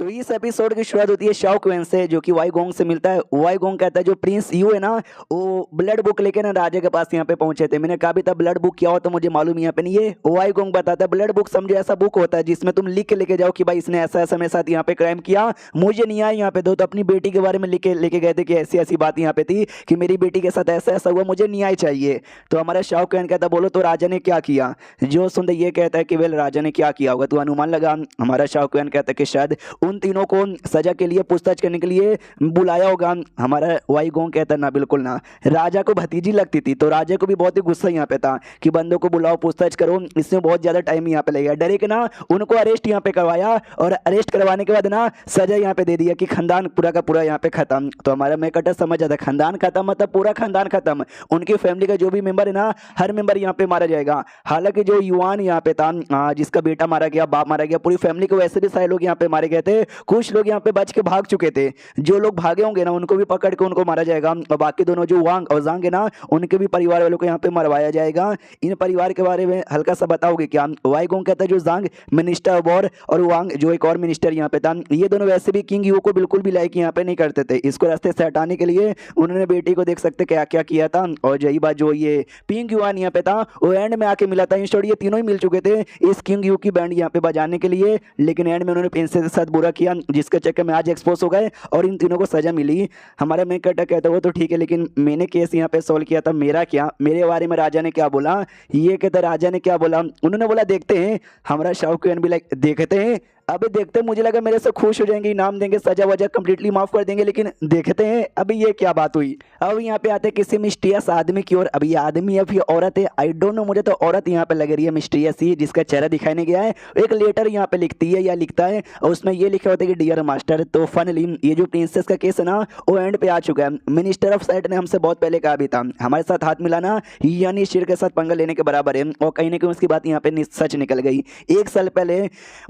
तो इस एपिसोड की शुरुआत होती है शाओ क्वेन से, जो कि वाई गोंग से मिलता है। वाई गोंग कहता है जो प्रिंस यू है ना, वो ब्लड बुक लेके ना राजा के पास यहाँ पे पहुंचे थे। मैंने कहा भी था ब्लड बुक क्या होता है मुझे मालूम यहाँ पे नहीं है। वाई गोंग बताता है ब्लड बुक समझो ऐसा बुक होता है जिसमें तुम लिख के लेके जाओ कि भाई इसने ऐसा ऐसा मेरे साथ यहाँ पे क्राइम किया, मुझे नहीं आया यहाँ पे दो। तो अपनी बेटी के बारे में लिख के लेके गए थे कि ऐसी ऐसी बात यहाँ पे थी कि मेरी बेटी के साथ ऐसा ऐसा हुआ, मुझे न्याय चाहिए। तो हमारा शाओ क्वेन कहता बोलो तो राजा ने क्या किया। जो सुनते ये कहता है कि वेल राजा ने क्या किया होगा, तो अनुमान लगा। हमारा शाओ क्वेन कहता है कि शायद उन तीनों को सजा के लिए पूछताछ करने के लिए बुलाया होगा। हमारा वाई गोंग कहता ना बिल्कुल ना, राजा को भतीजी लगती थी तो राजा को भी बहुत ही गुस्सा यहाँ पे था कि बंदों को बुलाओ पूछताछ करो, इसमें बहुत ज्यादा टाइम यहाँ पे लगेगा। डरे के ना उनको अरेस्ट यहाँ पे करवाया और अरेस्ट करवाने के बाद ना सजा यहाँ पे दे दिया कि खानदान पूरा का पूरा यहाँ पे खत्म। तो हमारा मैं कटर समझ जाता खानदान खत्म मतलब पूरा खानदान खत्म, उनकी फैमिली का जो भी मेंबर है ना हर मेंबर यहाँ पे मारा जाएगा। हालांकि जो युआन यहाँ पे था जिसका बेटा मारा गया, बाप मारा गया, पूरी फैमिली को वैसे भी सारे लोग यहाँ पे मारे गए थे। कुछ लोग यहाँ पे बच के भाग चुके थे, जो लोग भागे होंगे ना उनको भी पकड़ के उनको मारा जाएगा। और बाकी दोनों जो वांग और जांग है ना उनके भी परिवार वालों को यहाँ पे मरवाया जाएगा। इन परिवार के बारे में हल्का सा बताओगे क्या। वाई गोंग कहता है जो जांग मिनिस्टर ऑफ वॉर और वांग जो एक और मिनिस्टर यहाँ पे था, ये दोनों वैसे भी किंग यू को बिल्कुल भी लाइक यहाँ पे नहीं करते थे। इसको रास्ते से हटाने के लिए उन्होंने बेटी को देख सकते क्या क्या किया था। और यही बात जो ये पिंग युआन यहाँ पे था वो एंड में आके मिला था। इन शॉर्ट ये तीनों ही मिल चुके थे इस किंग यू की बैंड यहाँ पे बजाने के लिए, लेकिन एंड में उन्होंने प्रिंसेस के साथ बुरा किया जिसके चक्कर में आज एक्सपोज हो गए और इन तीनों को सजा मिली। हमारा मैं कटा कहता वो तो ठीक है, लेकिन मैंने केस यहाँ पे सॉल्व किया था, मेरा क्या, मेरे बारे में राजा ने क्या बोला। ये कहता राजा ने क्या बोला, उन्होंने बोला देखते हैं। हमारा शाओ क्वेन भी लाइक देखते हैं, अबे देखते हैं। मुझे लगा मेरे से खुश हो जाएंगे, इनाम देंगे, सजा वजा कंप्लीटली माफ कर देंगे, लेकिन देखते हैं अभी ये क्या बात हुई। अब यहाँ पे आते किसी मिस्टीरियस आदमी की ओर। अभी ये आदमी या फिर औरत है आई डोंट नो, मुझे तो औरत यहाँ पे लग रही है मिस्टीरियस ही, जिसका चेहरा दिखाई नहीं गया है। एक लेटर यहाँ पे लिखती है या लिखता है और उसमें ये लिखा होता है कि डियर मास्टर। तो फाइनली ये जो प्रिंसेस का केस है ना वो एंड पे आ चुका है। मिनिस्टर ऑफ साइट ने हमसे बहुत पहले कहा भी था हमारे साथ हाथ मिलाना यानी शेर के साथ पंगा लेने के बराबर है, और कहीं ना कहीं उसकी बात यहाँ पे सच निकल गई। एक साल पहले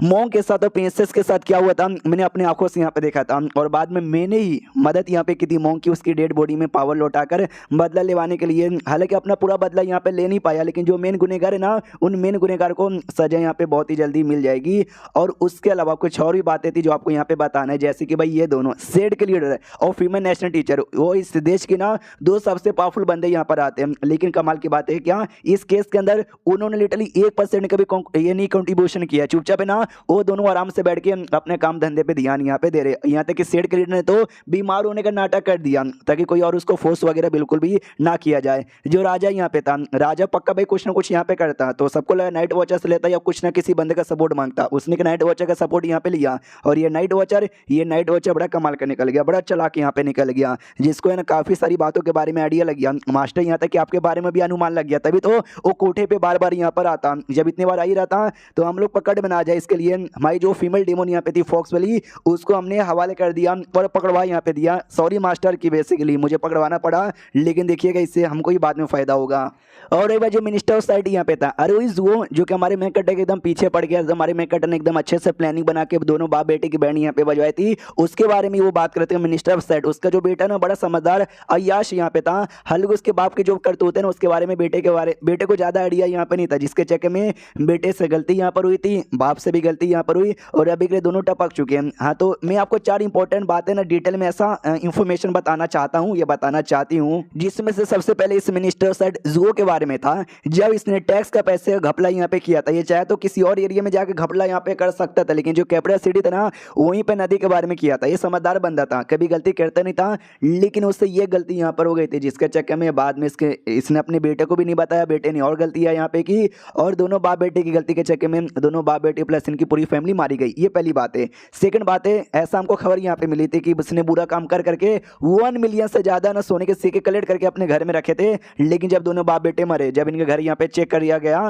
मोंग के साथ और प्रिंसेस के साथ क्या हुआ था मैंने अपने आंखों से यहाँ पे देखा था, और बाद में मैंने ही मदद यहाँ पे की थी मोंग की उसकी डेड बॉडी में पावर लौटाकर बदला लेवाने के लिए। हालांकि अपना पूरा बदला यहाँ पे ले नहीं पाया, लेकिन जो मेन गुनहगार है ना उन मेन गुनहगार को सजा यहाँ पे बहुत ही जल्दी मिल जाएगी। और उसके अलावा कुछ और भी बातें थी जो आपको यहाँ पे बताना है, जैसे कि भाई ये दोनों सेड के लीडर और फीमेल नेशनल टीचर, वो इस देश की ना दो सबसे पावरफुल बंदे यहाँ पर आते हैं। लेकिन कमाल की बात है क्या, इस केस के अंदर उन्होंने लिटरली 1% का भी ये नहीं कंट्रीब्यूशन किया। चुपचाप है ना वो दोनों आराम से बैठ के अपने काम धंधे पे ध्यान यहाँ पे दे रहे। यहाँ तक कि सेड के लीडर ने तो बीमार होने का नाटक कर दिया ताकि कोई और उसको फोर्स वगैरह बिल्कुल भी ना किया जाए। जो राजा यहाँ पे था, राजा पक्का भाई कुछ ना कुछ यहाँ पे करता, तो सबको लगा नाइट वॉचर से लेता या कुछ ना किसी बंदे का सपोर्ट मांगता। उसने नाइट वॉचर का सपोर्ट यहाँ पे लिया और ये नाइट वॉचर बड़ा कमाल का निकल गया, बड़ा चालाक यहाँ पे निकल गया, जिसको है ना काफी सारी बातों के बारे में आइडिया लग गया। मास्टर यहाँ तक कि आपके बारे में भी अनुमान लग गया, तभी तो वो कोठे पे बार बार यहाँ पर आता। जब इतनी बार आ ही रहता तो हम लोग पकड़ में ना जाए, इसके लिए हमारी जो फीमेल डेमोन यहाँ पे थी फॉक्स वाली, उसको हमने हवाले कर दिया और पकड़वा यहाँ पे दिया। सॉरी मास्टर की बेसिकली मुझे पकड़वाना पड़ा, लेकिन देखिएगा इससे हमको ही बाद में फायदा होगा। और एक बार जो मिनिस्टर ऑफ साइट यहाँ पे था अरुइज वो जो कि हमारे मेकट के एकदम पीछे पड़ गया, हमारे मेकट ने एकदम अच्छे से प्लानिंग बना के दोनों बाप बेटे की बैंड यहाँ पे बजवाई थी, उसके बारे में वो बात करते हैं। मिनिस्टर ऑफ साइट उसका जो बेटा ना बड़ा समझदार अय्याश यहाँ पे था, हल्के उसके बाप के जो करतूत है ना उसके बारे में बेटे को ज्यादा आइडिया यहाँ पे नहीं था, जिसके चक्कर में बेटे से गलती यहाँ पर हुई थी, बाप से भी गलती यहाँ पर हुई और अभी के दोनों टपक चुके हैं। हाँ तो मैं आपको 4 इंपॉर्टेंट बातें ना डिटेल में ऐसा इंफॉर्मेशन बताना चाहता हूँ, ये बताना चाहती हूँ, जिसमें से सबसे पहले इस मिनिस्टर साइड जुओ के बारे में था। जब इसने टैक्स का पैसे घपला यहाँ पे किया था, ये चाहे तो किसी और एरिया में जाके घपला यहाँ पे कर सकता था, लेकिन जो कैपिटल सिटी था ना वहीं पे नदी के बारे में किया था। ये समझदार बंदा था, कभी गलती करता नहीं था, लेकिन उससे ये गलती यहाँ पर हो गई थी, जिसके चक्कर में बाद में इसने अपने बेटे को भी नहीं बताया, बेटे ने और गलतियां यहाँ पे की और दोनों बाप बेटे की गलती के चक्कर में दोनों बाप बेटे प्लस इनकी पूरी फैमिली मारी गई। ये पहली बात है। सेकंड बात है, ऐसा हमको खबर यहाँ पे मिली थी कि उसने बुरा काम कर करके 1 मिलियन से ज्यादा ना सोने के सिक्के कलेक्ट करके अपने घर में रखे थे, लेकिन जब दोनों बाप बेटे मरे, जब इनके घर यहाँ पे चेक कर लिया गया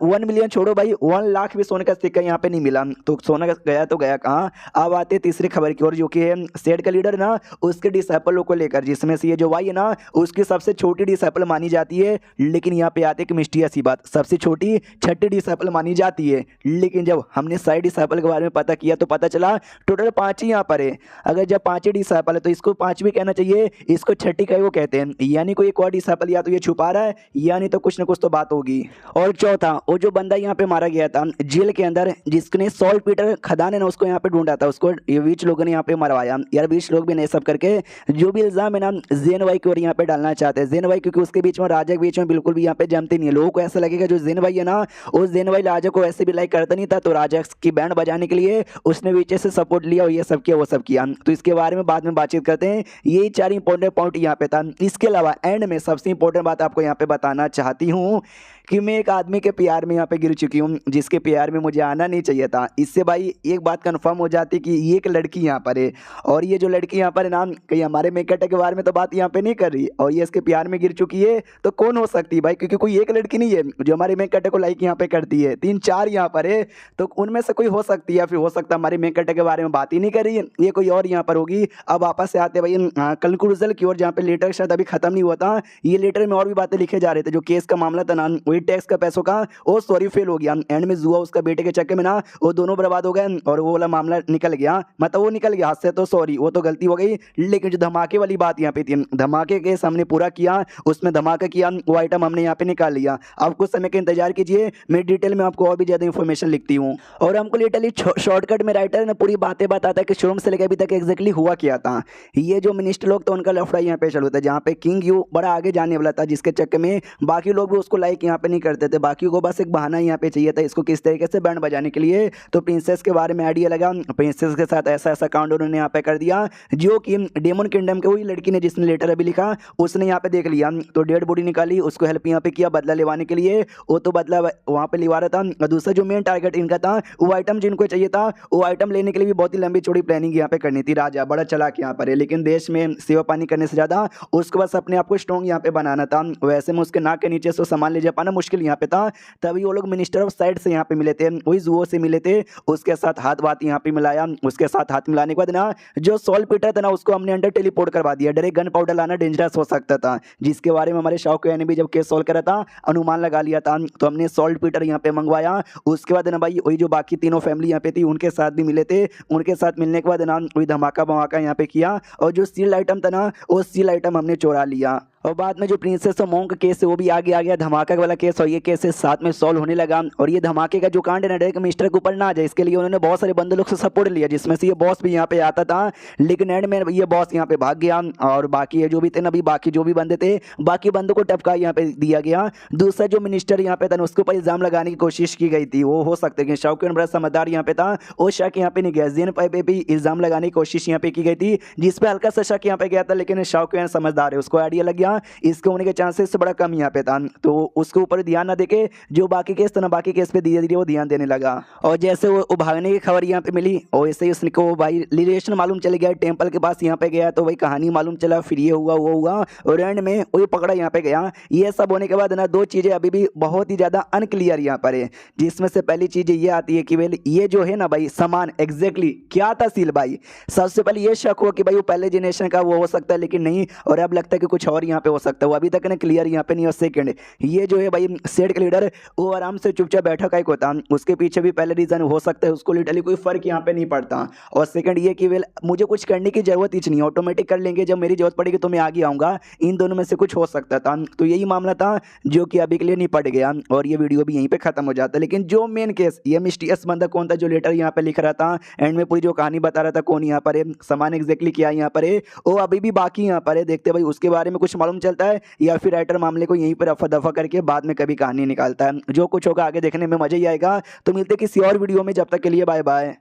1 मिलियन छोड़ो भाई 1 लाख भी सोने का सिक्का यहाँ पे नहीं मिला। तो सोना गया तो गया कहाँ। अब आते तीसरी खबर की ओर, जो कि है सेड का लीडर ना उसके डिसाइपलों को लेकर, जिसमें से ये जो वाई है ना उसकी सबसे छोटी डिसाइपल मानी जाती है, लेकिन यहाँ पे आते एक मिस्टीरियस सी बात, सबसे छोटी छठी डिसाइपल मानी जाती है, लेकिन जब हमने साइड सारे डिसाइपल के बारे में पता किया तो पता चला टोटल 5 ही यहाँ पर है। अगर जब 5 ही डिसाइपल है तो इसको 5 भी कहना चाहिए, इसको छठी का वो कहते हैं, यानी कोई एक और डिसाइपल या तो ये छुपा रहा है या नहीं तो कुछ ना कुछ तो बात होगी। और चौथा, वो जो बंदा यहाँ पे मारा गया था जेल के अंदर जिसने सॉल्ट पीटर खदान है ना उसको यहाँ पे ढूंढा था, उसको बीच लोगों ने यहाँ पे मरवाया यार। बीच लोग भी नहीं सब करके जो भी इल्जाम है ना जेन वाई की ओर यहाँ पे डालना चाहते हैं। जेन वाई क्योंकि उसके बीच में राजा के बीच में बिल्कुल भी यहाँ पे जमती नहीं है। लोगों को ऐसा लगेगा जो जेन वाई है ना उस जेन वाई राजा को ऐसे भी लाइक करता नहीं था, तो राजा की बैंड बजाने के लिए उसने पीछे से सपोर्ट लिया और ये सब किया वो सब किया। तो इसके बारे में बाद में बातचीत करते हैं। यही 4 इंपॉर्टेंट पॉइंट यहाँ पे था। इसके अलावा एंड में सबसे इंपॉर्टेंट बात आपको यहाँ पे बताना चाहती हूँ कि मैं एक आदमी के प्यार में यहाँ पे गिर चुकी हूँ जिसके प्यार में मुझे आना नहीं चाहिए था। इससे भाई एक बात कंफर्म हो जाती कि ये एक लड़की यहाँ पर है और ये जो लड़की यहाँ पर है ना कहीं हमारे मेकट के बारे में तो बात यहाँ पे नहीं कर रही और ये इसके प्यार में गिर चुकी है, तो कौन हो सकती है भाई? क्योंकि कोई एक लड़की नहीं है जो हमारे मेकट को लाइक यहाँ पे करती है, 3-4 यहाँ पर है, तो उनमें से कोई हो सकती है। फिर हो सकता है हमारे मेकट के बारे में बात ही नहीं कर रही है, ये कोई और यहाँ पर होगी। अब वापस से आते भाई कंक्लूजन की ओर जहाँ पे लेटर शायद अभी खत्म नहीं हुआ था। ये लेटर में और भी बातें लिखे जा रहे थे। जो केस का मामला था ना वही टैक्स का पैसों का वो सॉरी फेल हो गया। एंड में जुआ उसका बेटे के चक्कर में ना वो दोनों बर्बाद हो गए और वो वाला मामला निकल गया, मतलब वो निकल गया हाथ से, तो सॉरी वो तो गलती हो गई। लेकिन जो धमाके वाली बात यहाँ पे थी, धमाके के सामने पूरा किया, उसमें धमाका किया, वो आइटम हमने यहाँ पे निकाल लिया। अब कुछ समय का इंतजार कीजिए, मैं डिटेल में आपको और भी ज्यादा इन्फॉर्मेशन लिखती हूँ। और हमको लिटरली शॉर्टकट में राइटर ने पूरी बातें बताता है कि शुरू से लेकर अभी तक एग्जैक्टली हुआ क्या था। ये जो मिनिस्टर लोग तो उनका लफड़ा यहाँ पे चालू था जहाँ पे किंग यू बड़ा आगे जाने वाला था, जिसके चक्कर में बाकी लोग भी उसको लाइक यहाँ पे नहीं करते थे। बाकी को बस एक बहाना यहाँ पे चाहिए था इसको किस तरीके से बैंड बजाने के लिए। तो प्रिंसेस के बारे में आइडिया लगा, प्रिंसेस के साथ ऐसा ऐसा कांड उन्होंने यहाँ पे कर दिया जो कि डेमन किंगडम के वही लड़की ने जिसने लेटर अभी लिखा उसने यहाँ पे देख लिया। तो डेड बॉडी निकाली, उसको हेल्प यहाँ पे किया बदला लेवाने के लिए। वो तो बदला वहाँ पे लिवा रहा था। दूसरा जो मेन टारगेट इनका था वो आइटम जिनको चाहिए था वो आइटम लेने के लिए भी बहुत ही लंबी चौड़ी प्लानिंग यहाँ पे करनी थी। राजा बड़ा चालाक यहाँ पर है, लेकिन देश में सेवा पानी करने से ज्यादा उसको बस अपने आप को स्ट्रॉन्ग यहाँ पे बनाना था। वैसे में उसके नाक के नीचे से सामान ले जा पाना मुश्किल यहाँ पे था। तभी वो लोग मिनिस्टर ऑफ साइड से यहाँ पे मिले थे, वही जुओ से मिले थे, उसके साथ हाथ बात यहाँ पे मिलाया। उसके साथ हाथ मिलाने के बाद ना जो सॉल्ट पीटर था ना उसको हमने अंडर टेलीपोर्ट करवा दिया। डायरेक्ट गन पाउडर लाना डेंजरस हो सकता था, जिसके बारे में हमारे शाओके ने भी जब केस सॉल्व करा था अनुमान लगा लिया था। तो हमने सॉल्ट पीटर यहाँ पे मंगवाया। उसके बाद ना भाई वही जो बाकी तीनों फैमिली यहाँ पे थी उनके साथ भी मिले थे। उनके साथ मिलने के बाद ना वही धमाका बमाका यहाँ पे किया और जो सील आइटम था ना वो सील आइटम हमने चुरा लिया। और बाद में जो प्रिंसेस और मोंक केस है वो भी आगे आ गया, धमाका वाला केस और ये केस साथ में सॉल्व होने लगा। और ये धमाके का जो कांड है ना डायरेक्ट मिनिस्टर के ऊपर ना आ जाए इसके लिए उन्होंने बहुत सारे बंदे लोग से सपोर्ट लिया, जिसमें से ये बॉस भी यहाँ पे आता था। लेकिन एंड में ये बॉस यहाँ पे भाग गया और बाकी जो भी थे ना बाकी जो भी बंदे थे बाकी बंदों को टपका यहाँ पे दिया गया। दूसरा जो मिनिस्टर यहाँ पे था उसके ऊपर इल्जाम लगाने की कोशिश की गई थी, वो हो सकता है कि शाओकिन बड़ा समझदार यहाँ पे था, वो शक यहाँ पे नहीं गया। जेन पाई पे भी इल्जाम लगाने की कोशिश यहाँ पे की गई थी जिसपे हल्का सा शक यहाँ पे गया था, लेकिन शाओकिन समझदार है, उसको आइडिया लग गया इसके होने के चांसेस बड़ा कम यहाँ पे था। तो उसके ऊपर ध्यान ना देके जो बाकी केस था ना बाकी केस पे धीरे धीरे वो ध्यान देने लगा। और जैसे वो भागने की खबर यहाँ पे मिली और वैसे ही उसने को भाई रिलेशन मालूम चल गया, टेम्पल के पास यहाँ पे गया तो वही कहानी मालूम चला, फिर ये हुआ वो हुआ और एंड में वही पकड़ा यहाँ पे गया। ये सब होने के बाद ना दो चीजें अभी भी बहुत ही ज्यादा अनक्लियर यहाँ पर है, जिसमें से पहली चीज ये आती है कि वेल ये जो है ना भाई सामान एग्जैक्टली क्या था सील भाई। सबसे पहले ये शक हुआ कि भाई वो पहले जनरेशन का वो हो सकता है, लेकिन नहीं, और अब लगता है कि कुछ और यहाँ पे हो सकता है, वो अभी तक ना क्लियर यहाँ पे नहीं हो। सेकंड ये जो है भाई सेट का लीडर वो आराम से चुपचाप बैठा का होता, उसके पीछे भी पहले रीजन हो सकता है, उसको लिटरली कोई फर्क यहाँ पे नहीं पड़ता। और सेकंड ये कि वेल मुझे कुछ करने की जरूरत ही नहीं, ऑटोमेटिक कर लेंगे, जब मेरी जरूरत पड़ेगी तो मैं आगे आऊंगा। इन दोनों में से कुछ हो सकता था, तो यही मामला था जो कि अभी के लिए नहीं पड़ गया और ये वीडियो भी यहीं पे खत्म हो जाता है। लेकिन जो मेन केस ये मिस्टीरियस बंदा कौन था जो लेटर यहाँ पे लिख रहा था एंड में पूरी जो कहानी बता रहा था कौन यहाँ पर है, सामान एग्जैक्टली क्या यहाँ पर है, वो अभी भी बाकी यहाँ पर है। देखते भाई उसके बारे में कुछ मालूम चलता है या फिर राइटर मामले को यहीं पर रफा दफा करके बाद में कभी कहानी निकालता है। जो कुछ होगा आगे देखने में मजा ही आएगा। तो मिलते किसी और वीडियो में, जब तक के लिए बाय बाय।